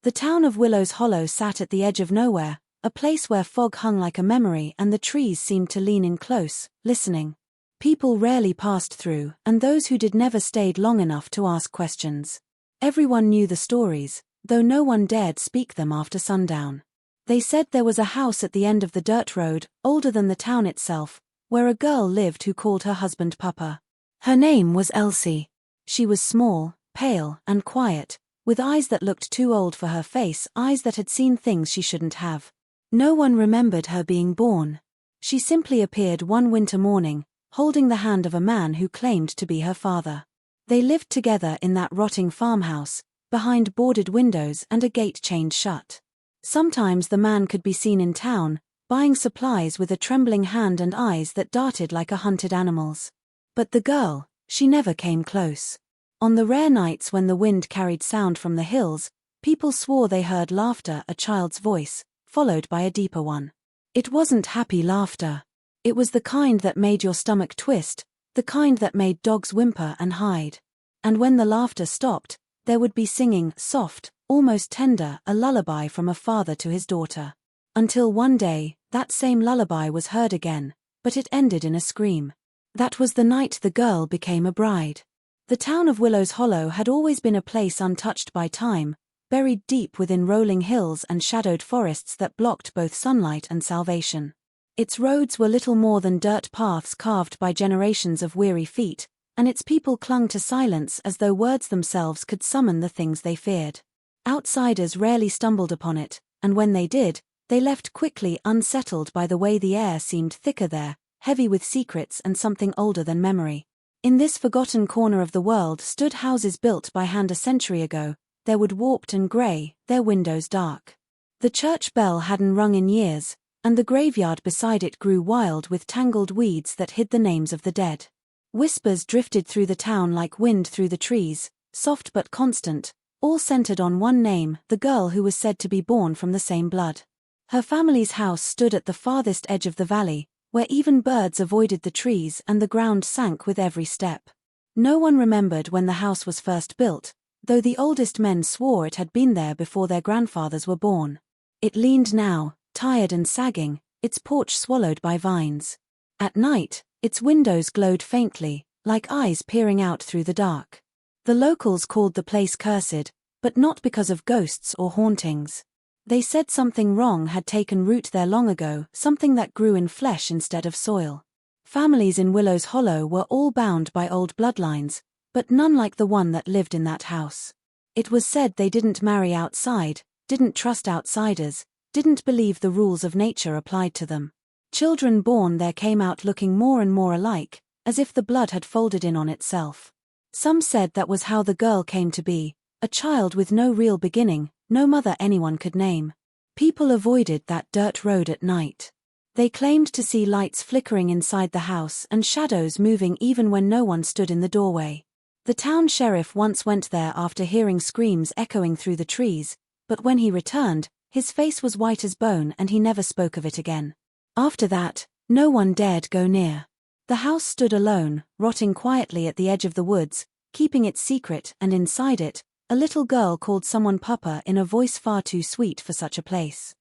The town of Willow's Hollow sat at the edge of nowhere, a place where fog hung like a memory and the trees seemed to lean in close, listening. People rarely passed through, and those who did never stayed long enough to ask questions. Everyone knew the stories, though no one dared speak them after sundown. They said there was a house at the end of the dirt road, older than the town itself, where a girl lived who called her husband Papa. Her name was Elsie. She was small, pale, and quiet, with eyes that looked too old for her face, eyes that had seen things she shouldn't have. No one remembered her being born. She simply appeared one winter morning, holding the hand of a man who claimed to be her father. They lived together in that rotting farmhouse, behind boarded windows and a gate chained shut. Sometimes the man could be seen in town, buying supplies with a trembling hand and eyes that darted like a hunted animal's. But the girl, she never came close. On the rare nights when the wind carried sound from the hills, people swore they heard laughter, a child's voice, followed by a deeper one. It wasn't happy laughter. It was the kind that made your stomach twist, the kind that made dogs whimper and hide. And when the laughter stopped, there would be singing, soft, almost tender, a lullaby from a father to his daughter. Until one day, that same lullaby was heard again, but it ended in a scream. That was the night the girl became a bride. The town of Willow's Hollow had always been a place untouched by time, buried deep within rolling hills and shadowed forests that blocked both sunlight and salvation. Its roads were little more than dirt paths carved by generations of weary feet, and its people clung to silence as though words themselves could summon the things they feared. Outsiders rarely stumbled upon it, and when they did, they left quickly, unsettled by the way the air seemed thicker there, heavy with secrets and something older than memory. In this forgotten corner of the world stood houses built by hand a century ago, their wood warped and grey, their windows dark. The church bell hadn't rung in years, and the graveyard beside it grew wild with tangled weeds that hid the names of the dead. Whispers drifted through the town like wind through the trees, soft but constant, all centered on one name, the girl who was said to be born from the same blood. Her family's house stood at the farthest edge of the valley, where even birds avoided the trees and the ground sank with every step. No one remembered when the house was first built, though the oldest men swore it had been there before their grandfathers were born. It leaned now, tired and sagging, its porch swallowed by vines. At night, its windows glowed faintly, like eyes peering out through the dark. The locals called the place cursed, but not because of ghosts or hauntings. They said something wrong had taken root there long ago, something that grew in flesh instead of soil. Families in Willow's Hollow were all bound by old bloodlines, but none like the one that lived in that house. It was said they didn't marry outside, didn't trust outsiders, didn't believe the rules of nature applied to them. Children born there came out looking more and more alike, as if the blood had folded in on itself. Some said that was how the girl came to be, a child with no real beginning, no mother anyone could name. People avoided that dirt road at night. They claimed to see lights flickering inside the house and shadows moving even when no one stood in the doorway. The town sheriff once went there after hearing screams echoing through the trees, but when he returned, his face was white as bone and he never spoke of it again. After that, no one dared go near. The house stood alone, rotting quietly at the edge of the woods, keeping its secret, and inside it, a little girl called someone Papa in a voice far too sweet for such a place.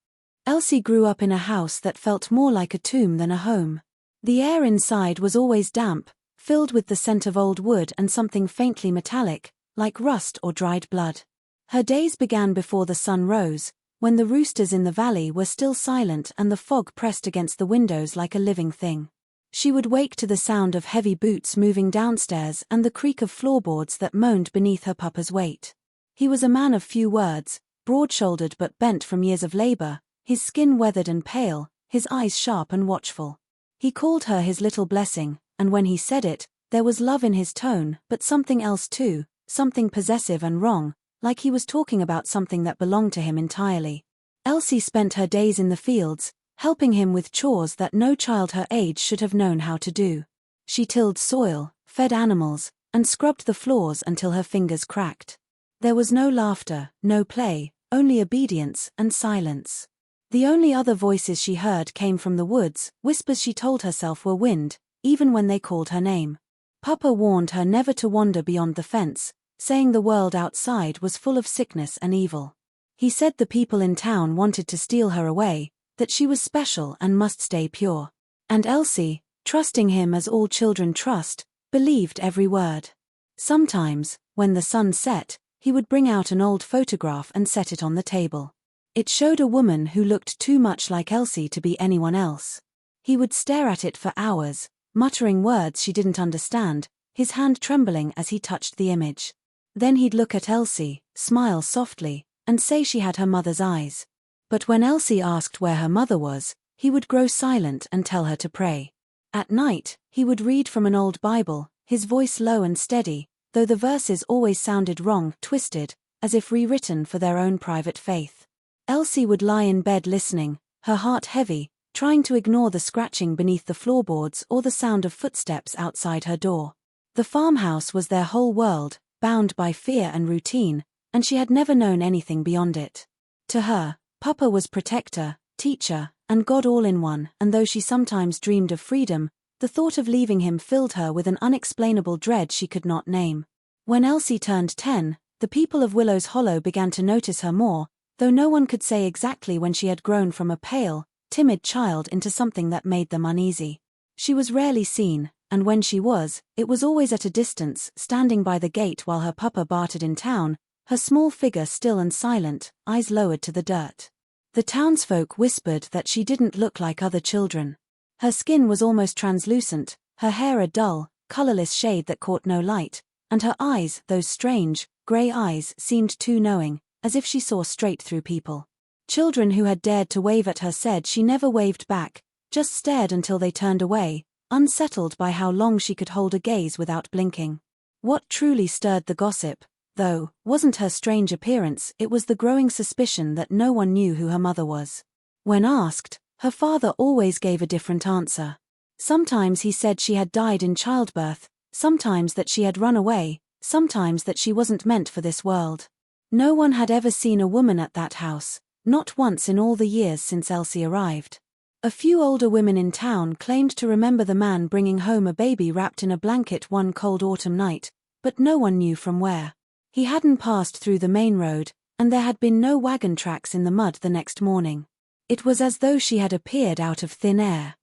Elsie grew up in a house that felt more like a tomb than a home. The air inside was always damp, filled with the scent of old wood and something faintly metallic, like rust or dried blood. Her days began before the sun rose, when the roosters in the valley were still silent and the fog pressed against the windows like a living thing. She would wake to the sound of heavy boots moving downstairs and the creak of floorboards that moaned beneath her papa's weight. He was a man of few words, broad-shouldered but bent from years of labor, his skin weathered and pale, his eyes sharp and watchful. He called her his little blessing, and when he said it, there was love in his tone, but something else too, something possessive and wrong, like he was talking about something that belonged to him entirely. Elsie spent her days in the fields, helping him with chores that no child her age should have known how to do. She tilled soil, fed animals, and scrubbed the floors until her fingers cracked. There was no laughter, no play, only obedience and silence. The only other voices she heard came from the woods, whispers she told herself were wind, even when they called her name. Papa warned her never to wander beyond the fence, saying the world outside was full of sickness and evil. He said the people in town wanted to steal her away, that she was special and must stay pure. And Elsie, trusting him as all children trust, believed every word. Sometimes, when the sun set, he would bring out an old photograph and set it on the table. It showed a woman who looked too much like Elsie to be anyone else. He would stare at it for hours, muttering words she didn't understand, his hand trembling as he touched the image. Then he'd look at Elsie, smile softly, and say she had her mother's eyes. But when Elsie asked where her mother was, he would grow silent and tell her to pray. At night, he would read from an old Bible, his voice low and steady, though the verses always sounded wrong, twisted, as if rewritten for their own private faith. Elsie would lie in bed listening, her heart heavy, trying to ignore the scratching beneath the floorboards or the sound of footsteps outside her door. The farmhouse was their whole world, bound by fear and routine, and she had never known anything beyond it. To her, Papa was protector, teacher, and God all in one, and though she sometimes dreamed of freedom, the thought of leaving him filled her with an unexplainable dread she could not name. When Elsie turned 10, the people of Willow's Hollow began to notice her more, though no one could say exactly when she had grown from a pale, timid child into something that made them uneasy. She was rarely seen, and when she was, it was always at a distance, standing by the gate while her papa bartered in town, her small figure still and silent, eyes lowered to the dirt. The townsfolk whispered that she didn't look like other children. Her skin was almost translucent, her hair a dull, colorless shade that caught no light, and her eyes, those strange, gray eyes, seemed too knowing, as if she saw straight through people. Children who had dared to wave at her said she never waved back, just stared until they turned away, unsettled by how long she could hold a gaze without blinking. What truly stirred the gossip, though, wasn't her strange appearance, it was the growing suspicion that no one knew who her mother was. When asked, her father always gave a different answer. Sometimes he said she had died in childbirth, sometimes that she had run away, sometimes that she wasn't meant for this world. No one had ever seen a woman at that house, not once in all the years since Elsie arrived. A few older women in town claimed to remember the man bringing home a baby wrapped in a blanket one cold autumn night, but no one knew from where. He hadn't passed through the main road, and there had been no wagon tracks in the mud the next morning. It was as though she had appeared out of thin air.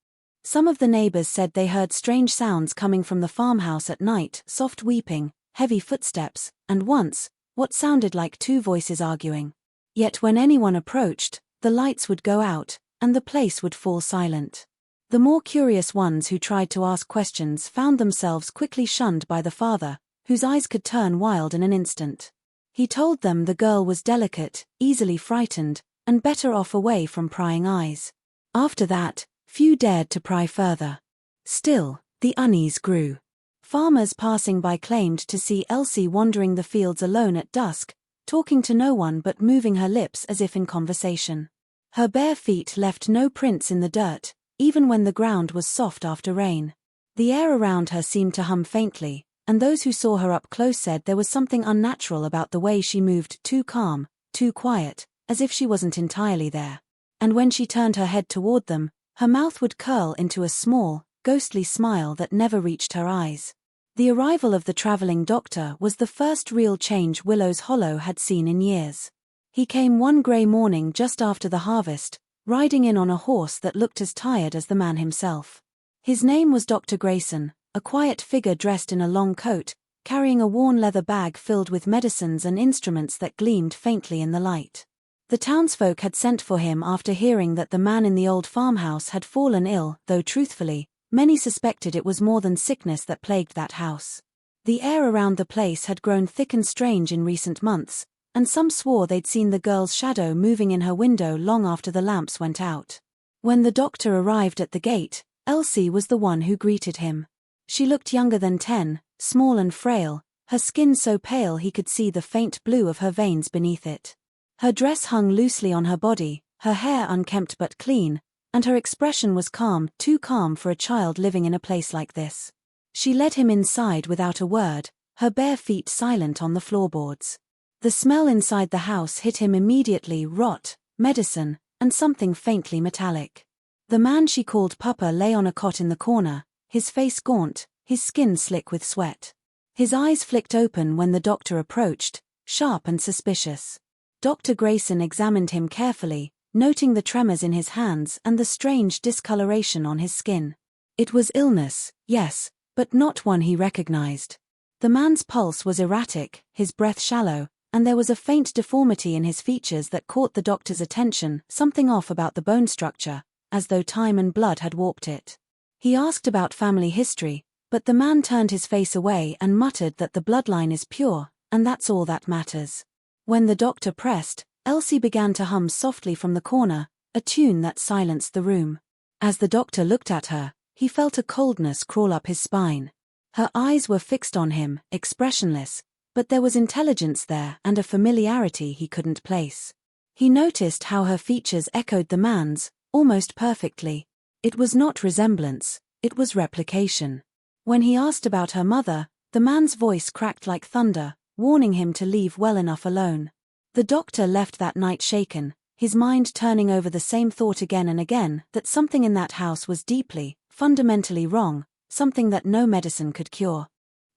Some of the neighbors said they heard strange sounds coming from the farmhouse at night, soft weeping, heavy footsteps, and once, what sounded like two voices arguing. Yet when anyone approached, the lights would go out, and the place would fall silent. The more curious ones who tried to ask questions found themselves quickly shunned by the father, whose eyes could turn wild in an instant. He told them the girl was delicate, easily frightened, and better off away from prying eyes. After that, few dared to pry further. Still, the unease grew. Farmers passing by claimed to see Elsie wandering the fields alone at dusk, talking to no one but moving her lips as if in conversation. Her bare feet left no prints in the dirt, even when the ground was soft after rain. The air around her seemed to hum faintly, and those who saw her up close said there was something unnatural about the way she moved, too calm, too quiet, as if she wasn't entirely there. And when she turned her head toward them, her mouth would curl into a small, ghostly smile that never reached her eyes. The arrival of the traveling doctor was the first real change Willow's Hollow had seen in years. He came one grey morning just after the harvest, riding in on a horse that looked as tired as the man himself. His name was Dr. Grayson, a quiet figure dressed in a long coat, carrying a worn leather bag filled with medicines and instruments that gleamed faintly in the light. The townsfolk had sent for him after hearing that the man in the old farmhouse had fallen ill, though truthfully, many suspected it was more than sickness that plagued that house. The air around the place had grown thick and strange in recent months, and some swore they'd seen the girl's shadow moving in her window long after the lamps went out. When the doctor arrived at the gate, Elsie was the one who greeted him. She looked younger than 10, small and frail, her skin so pale he could see the faint blue of her veins beneath it. Her dress hung loosely on her body, her hair unkempt but clean, and her expression was calm, too calm for a child living in a place like this. She led him inside without a word, her bare feet silent on the floorboards. The smell inside the house hit him immediately: rot, medicine, and something faintly metallic. The man she called Papa lay on a cot in the corner, his face gaunt, his skin slick with sweat. His eyes flicked open when the doctor approached, sharp and suspicious. Dr. Grayson examined him carefully, noting the tremors in his hands and the strange discoloration on his skin. It was illness, yes, but not one he recognized. The man's pulse was erratic, his breath shallow, and there was a faint deformity in his features that caught the doctor's attention, something off about the bone structure, as though time and blood had warped it. He asked about family history, but the man turned his face away and muttered that the bloodline is pure, and that's all that matters. When the doctor pressed, Elsie began to hum softly from the corner, a tune that silenced the room. As the doctor looked at her, he felt a coldness crawl up his spine. Her eyes were fixed on him, expressionless, but there was intelligence there and a familiarity he couldn't place. He noticed how her features echoed the man's, almost perfectly. It was not resemblance, it was replication. When he asked about her mother, the man's voice cracked like thunder, warning him to leave well enough alone. The doctor left that night shaken, his mind turning over the same thought again and again, that something in that house was deeply, fundamentally wrong, something that no medicine could cure.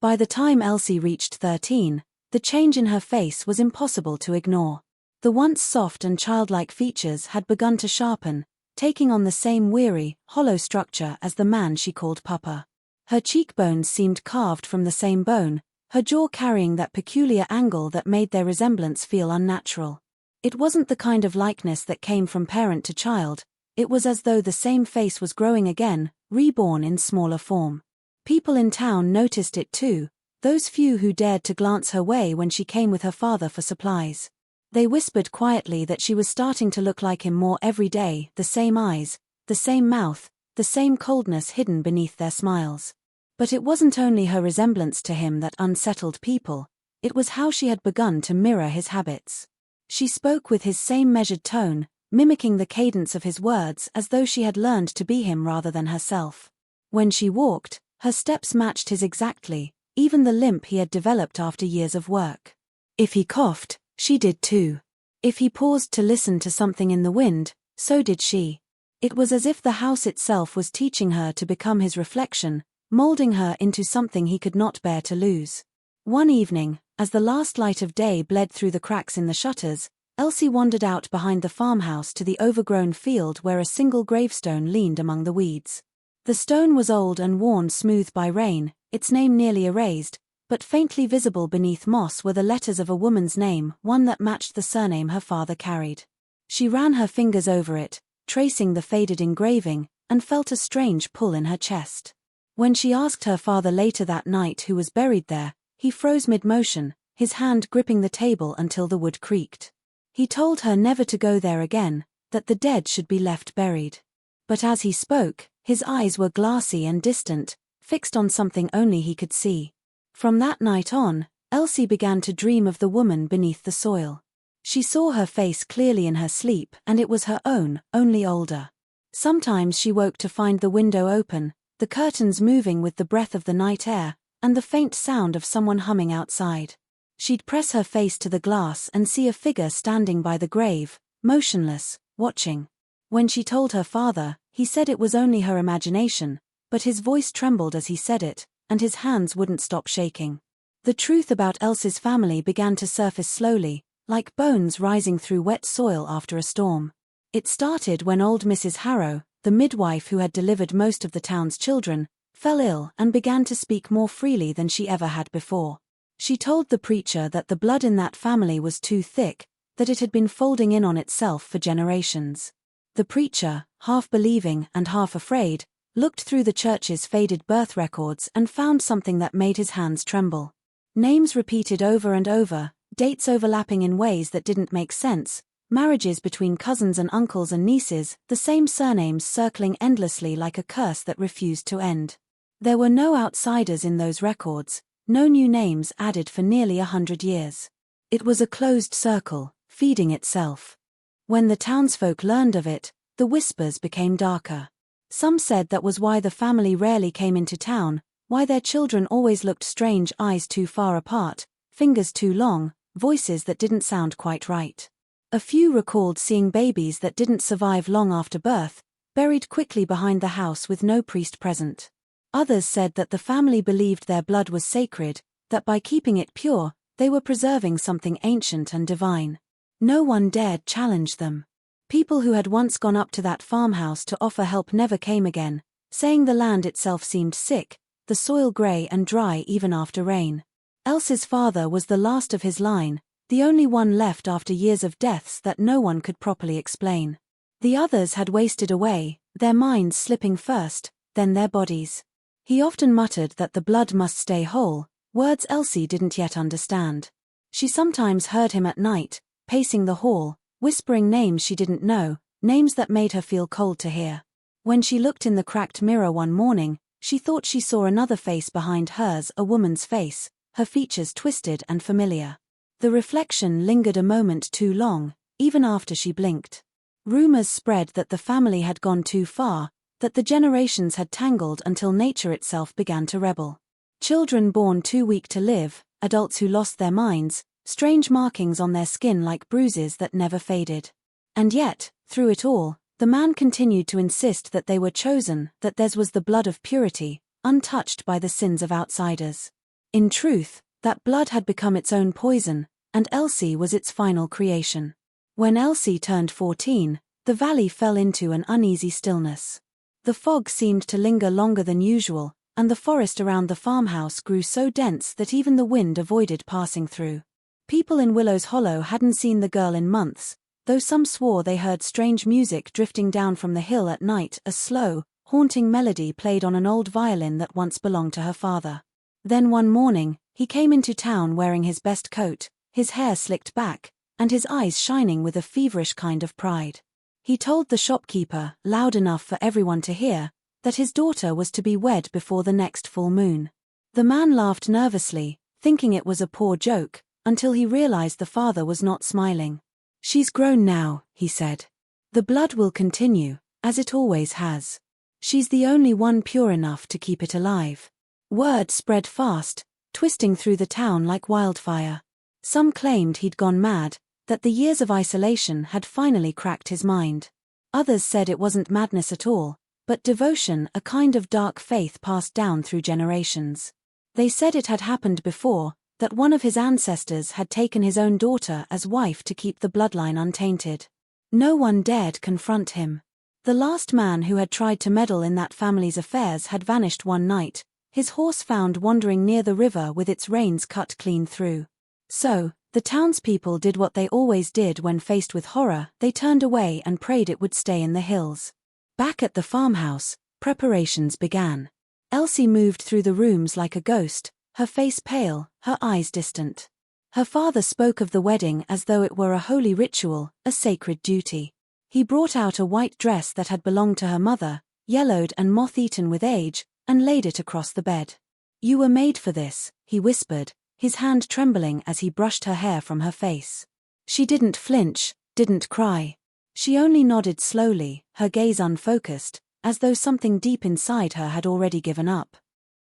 By the time Elsie reached 13, the change in her face was impossible to ignore. The once soft and childlike features had begun to sharpen, taking on the same weary, hollow structure as the man she called Papa. Her cheekbones seemed carved from the same bone, her jaw carrying that peculiar angle that made their resemblance feel unnatural. It wasn't the kind of likeness that came from parent to child, it was as though the same face was growing again, reborn in smaller form. People in town noticed it too, those few who dared to glance her way when she came with her father for supplies. They whispered quietly that she was starting to look like him more every day, the same eyes, the same mouth, the same coldness hidden beneath their smiles. But it wasn't only her resemblance to him that unsettled people, it was how she had begun to mirror his habits. She spoke with his same measured tone, mimicking the cadence of his words as though she had learned to be him rather than herself. When she walked, her steps matched his exactly, even the limp he had developed after years of work. If he coughed, she did too. If he paused to listen to something in the wind, so did she. It was as if the house itself was teaching her to become his reflection, molding her into something he could not bear to lose. One evening, as the last light of day bled through the cracks in the shutters, Elsie wandered out behind the farmhouse to the overgrown field where a single gravestone leaned among the weeds. The stone was old and worn smooth by rain, its name nearly erased, but faintly visible beneath moss were the letters of a woman's name, one that matched the surname her father carried. She ran her fingers over it, tracing the faded engraving, and felt a strange pull in her chest. When she asked her father later that night who was buried there, he froze mid-motion, his hand gripping the table until the wood creaked. He told her never to go there again, that the dead should be left buried. But as he spoke, his eyes were glassy and distant, fixed on something only he could see. From that night on, Elsie began to dream of the woman beneath the soil. She saw her face clearly in her sleep, and it was her own, only older. Sometimes she woke to find the window open, the curtains moving with the breath of the night air, and the faint sound of someone humming outside. She'd press her face to the glass and see a figure standing by the grave, motionless, watching. When she told her father, he said it was only her imagination, but his voice trembled as he said it, and his hands wouldn't stop shaking. The truth about Elsie's family began to surface slowly, like bones rising through wet soil after a storm. It started when old Mrs. Harrow, the midwife who had delivered most of the town's children, fell ill and began to speak more freely than she ever had before. She told the preacher that the blood in that family was too thick, that it had been folding in on itself for generations. The preacher, half believing and half afraid, looked through the church's faded birth records and found something that made his hands tremble. Names repeated over and over, dates overlapping in ways that didn't make sense, marriages between cousins and uncles and nieces, the same surnames circling endlessly like a curse that refused to end. There were no outsiders in those records, no new names added for nearly 100 years. It was a closed circle, feeding itself. When the townsfolk learned of it, the whispers became darker. Some said that was why the family rarely came into town, why their children always looked strange, eyes too far apart, fingers too long, voices that didn't sound quite right. A few recalled seeing babies that didn't survive long after birth, buried quickly behind the house with no priest present. Others said that the family believed their blood was sacred, that by keeping it pure, they were preserving something ancient and divine. No one dared challenge them. People who had once gone up to that farmhouse to offer help never came again, saying the land itself seemed sick, the soil grey and dry even after rain. Elsie's father was the last of his line, the only one left after years of deaths that no one could properly explain. The others had wasted away, their minds slipping first, then their bodies. He often muttered that the blood must stay whole, words Elsie didn't yet understand. She sometimes heard him at night, pacing the hall, whispering names she didn't know, names that made her feel cold to hear. When she looked in the cracked mirror one morning, she thought she saw another face behind hers, a woman's face, her features twisted and familiar. The reflection lingered a moment too long, even after she blinked. Rumors spread that the family had gone too far, that the generations had tangled until nature itself began to rebel. Children born too weak to live, adults who lost their minds, strange markings on their skin like bruises that never faded. And yet, through it all, the man continued to insist that they were chosen, that theirs was the blood of purity, untouched by the sins of outsiders. In truth, that blood had become its own poison, and Elsie was its final creation. When Elsie turned 14, the valley fell into an uneasy stillness. The fog seemed to linger longer than usual, and the forest around the farmhouse grew so dense that even the wind avoided passing through. People in Willow's Hollow hadn't seen the girl in months, though some swore they heard strange music drifting down from the hill at night, a slow, haunting melody played on an old violin that once belonged to her father. Then one morning, he came into town wearing his best coat, his hair slicked back, and his eyes shining with a feverish kind of pride. He told the shopkeeper, loud enough for everyone to hear, that his daughter was to be wed before the next full moon. The man laughed nervously, thinking it was a poor joke, until he realized the father was not smiling. "She's grown now," he said. "The blood will continue, as it always has. She's the only one pure enough to keep it alive." Word spread fast, twisting through the town like wildfire. Some claimed he'd gone mad, that the years of isolation had finally cracked his mind. Others said it wasn't madness at all, but devotion, a kind of dark faith passed down through generations. They said it had happened before, that one of his ancestors had taken his own daughter as wife to keep the bloodline untainted. No one dared confront him. The last man who had tried to meddle in that family's affairs had vanished one night, his horse found wandering near the river with its reins cut clean through. So, the townspeople did what they always did when faced with horror, they turned away and prayed it would stay in the hills. Back at the farmhouse, preparations began. Elsie moved through the rooms like a ghost, her face pale, her eyes distant. Her father spoke of the wedding as though it were a holy ritual, a sacred duty. He brought out a white dress that had belonged to her mother, yellowed and moth-eaten with age, and laid it across the bed. "You were made for this," he whispered, his hand trembling as he brushed her hair from her face. She didn't flinch, didn't cry. She only nodded slowly, her gaze unfocused, as though something deep inside her had already given up.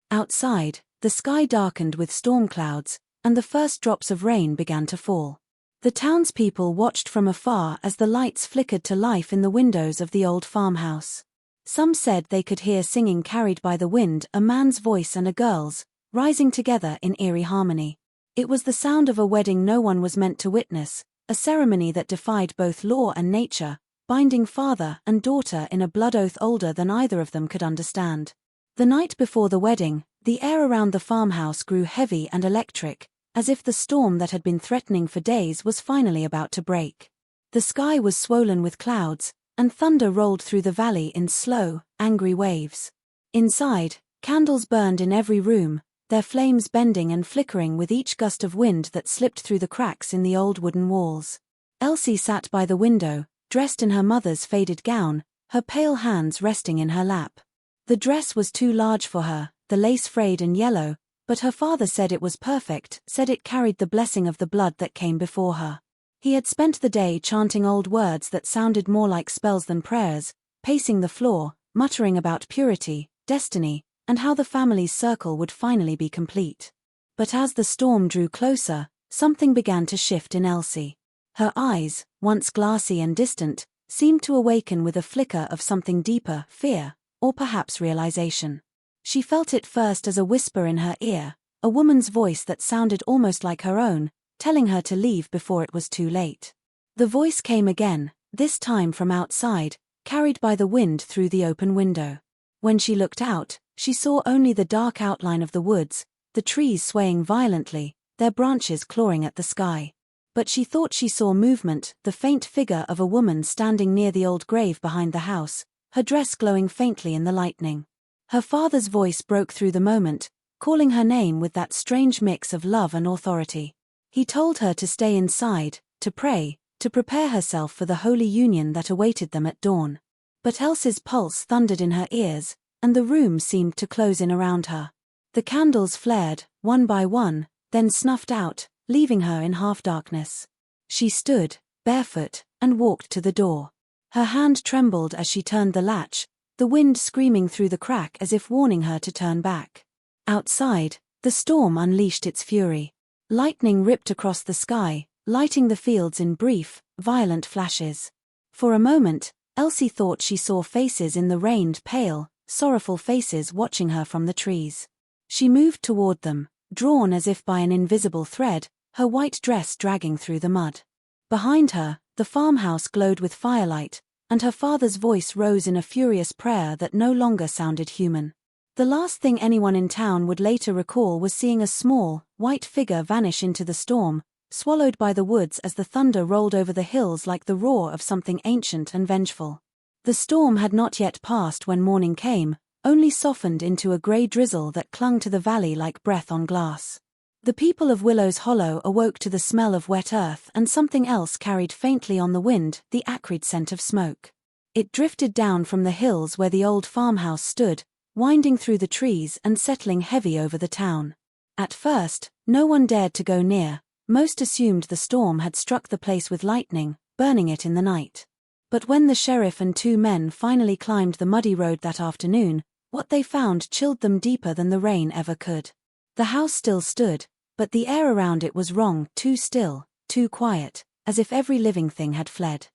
Outside, the sky darkened with storm clouds, and the first drops of rain began to fall. The townspeople watched from afar as the lights flickered to life in the windows of the old farmhouse. Some said they could hear singing carried by the wind, a man's voice and a girl's, rising together in eerie harmony. It was the sound of a wedding no one was meant to witness, a ceremony that defied both law and nature, binding father and daughter in a blood oath older than either of them could understand. The night before the wedding, the air around the farmhouse grew heavy and electric, as if the storm that had been threatening for days was finally about to break. The sky was swollen with clouds, and thunder rolled through the valley in slow, angry waves. Inside, candles burned in every room, their flames bending and flickering with each gust of wind that slipped through the cracks in the old wooden walls. Elsie sat by the window, dressed in her mother's faded gown, her pale hands resting in her lap. The dress was too large for her, the lace frayed and yellow, but her father said it was perfect, said it carried the blessing of the blood that came before her. He had spent the day chanting old words that sounded more like spells than prayers, pacing the floor, muttering about purity, destiny, and how the family's circle would finally be complete. But as the storm drew closer, something began to shift in Elsie. Her eyes, once glassy and distant, seemed to awaken with a flicker of something deeper, fear, or perhaps realization. She felt it first as a whisper in her ear, a woman's voice that sounded almost like her own, telling her to leave before it was too late. The voice came again, this time from outside, carried by the wind through the open window. When she looked out, she saw only the dark outline of the woods, the trees swaying violently, their branches clawing at the sky. But she thought she saw movement, the faint figure of a woman standing near the old grave behind the house, her dress glowing faintly in the lightning. Her father's voice broke through the moment, calling her name with that strange mix of love and authority. He told her to stay inside, to pray, to prepare herself for the holy union that awaited them at dawn. But Elsie's pulse thundered in her ears, and the room seemed to close in around her. The candles flared, one by one, then snuffed out, leaving her in half-darkness. She stood, barefoot, and walked to the door. Her hand trembled as she turned the latch, the wind screaming through the crack as if warning her to turn back. Outside, the storm unleashed its fury. Lightning ripped across the sky, lighting the fields in brief, violent flashes. For a moment, Elsie thought she saw faces in the rain, pale, sorrowful faces watching her from the trees. She moved toward them, drawn as if by an invisible thread, her white dress dragging through the mud. Behind her, the farmhouse glowed with firelight, and her father's voice rose in a furious prayer that no longer sounded human. The last thing anyone in town would later recall was seeing a small, white figure vanish into the storm, swallowed by the woods as the thunder rolled over the hills like the roar of something ancient and vengeful. The storm had not yet passed when morning came, only softened into a grey drizzle that clung to the valley like breath on glass. The people of Willow's Hollow awoke to the smell of wet earth and something else carried faintly on the wind, the acrid scent of smoke. It drifted down from the hills where the old farmhouse stood, winding through the trees and settling heavy over the town. At first, no one dared to go near. Most assumed the storm had struck the place with lightning, burning it in the night. But when the sheriff and 2 men finally climbed the muddy road that afternoon, what they found chilled them deeper than the rain ever could. The house still stood, but the air around it was wrong, too still, too quiet, as if every living thing had fled.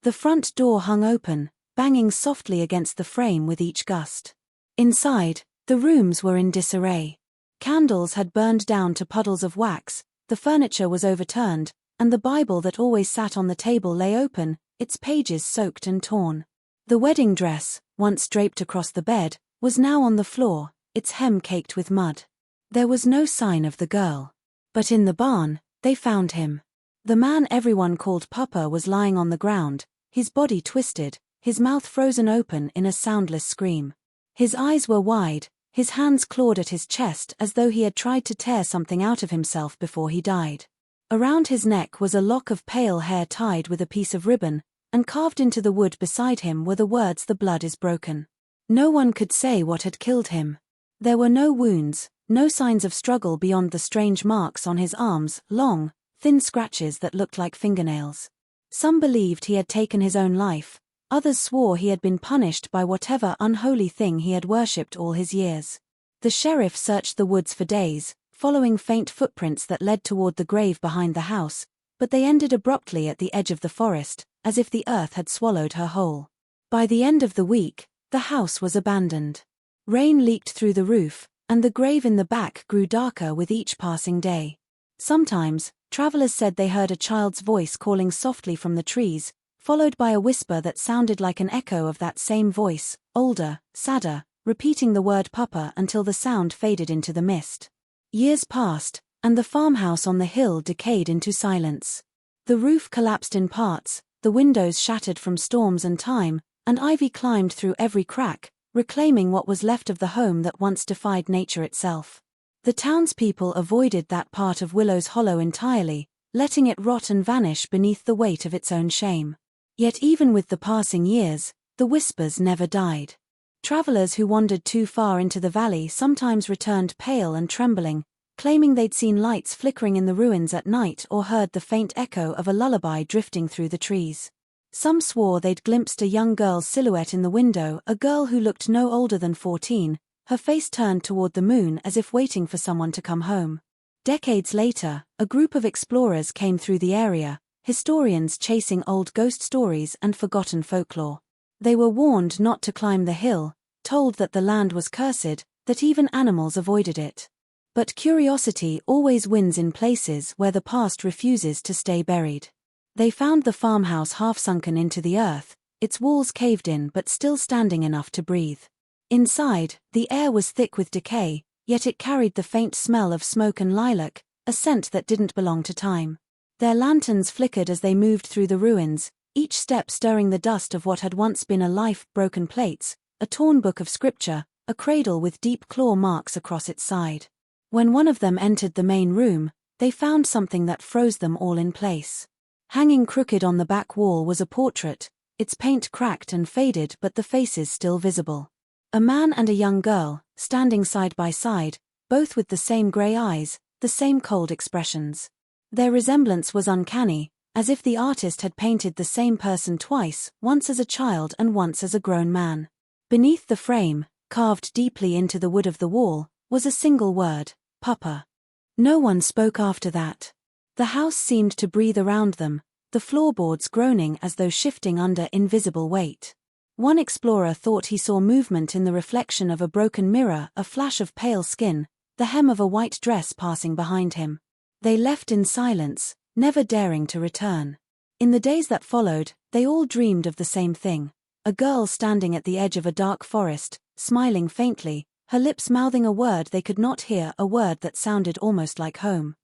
The front door hung open, banging softly against the frame with each gust. Inside, the rooms were in disarray. Candles had burned down to puddles of wax, the furniture was overturned, and the Bible that always sat on the table lay open, its pages soaked and torn. The wedding dress, once draped across the bed, was now on the floor, its hem caked with mud. There was no sign of the girl. But in the barn, they found him. The man everyone called Papa was lying on the ground, his body twisted, his mouth frozen open in a soundless scream. His eyes were wide, his hands clawed at his chest as though he had tried to tear something out of himself before he died. Around his neck was a lock of pale hair tied with a piece of ribbon, and carved into the wood beside him were the words "The blood is broken." No one could say what had killed him. There were no wounds, no signs of struggle beyond the strange marks on his arms, long, thin scratches that looked like fingernails. Some believed he had taken his own life, others swore he had been punished by whatever unholy thing he had worshipped all his years. The sheriff searched the woods for days, following faint footprints that led toward the grave behind the house, but they ended abruptly at the edge of the forest, as if the earth had swallowed her whole. By the end of the week, the house was abandoned. Rain leaked through the roof, and the grave in the back grew darker with each passing day. Sometimes, travelers said they heard a child's voice calling softly from the trees, followed by a whisper that sounded like an echo of that same voice, older, sadder, repeating the word Papa until the sound faded into the mist. Years passed, and the farmhouse on the hill decayed into silence. The roof collapsed in parts, the windows shattered from storms and time, and ivy climbed through every crack, reclaiming what was left of the home that once defied nature itself. The townspeople avoided that part of Willow's Hollow entirely, letting it rot and vanish beneath the weight of its own shame. Yet even with the passing years, the whispers never died. Travelers who wandered too far into the valley sometimes returned pale and trembling, claiming they'd seen lights flickering in the ruins at night or heard the faint echo of a lullaby drifting through the trees. Some swore they'd glimpsed a young girl's silhouette in the window, a girl who looked no older than 14, her face turned toward the moon as if waiting for someone to come home. Decades later, a group of explorers came through the area, historians chasing old ghost stories and forgotten folklore. They were warned not to climb the hill, told that the land was cursed, that even animals avoided it. But curiosity always wins in places where the past refuses to stay buried. They found the farmhouse half sunken into the earth, its walls caved in but still standing enough to breathe. Inside, the air was thick with decay, yet it carried the faint smell of smoke and lilac, a scent that didn't belong to time. Their lanterns flickered as they moved through the ruins, each step stirring the dust of what had once been a life, broken plates, a torn book of scripture, a cradle with deep claw marks across its side. When one of them entered the main room, they found something that froze them all in place. Hanging crooked on the back wall was a portrait, its paint cracked and faded but the faces still visible. A man and a young girl, standing side by side, both with the same grey eyes, the same cold expressions. Their resemblance was uncanny, as if the artist had painted the same person twice, once as a child and once as a grown man. Beneath the frame, carved deeply into the wood of the wall, was a single word, Papa. No one spoke after that. The house seemed to breathe around them, the floorboards groaning as though shifting under invisible weight. One explorer thought he saw movement in the reflection of a broken mirror, a flash of pale skin, the hem of a white dress passing behind him. They left in silence, never daring to return. In the days that followed, they all dreamed of the same thing. A girl standing at the edge of a dark forest, smiling faintly, her lips mouthing a word they could not hear, a word that sounded almost like home.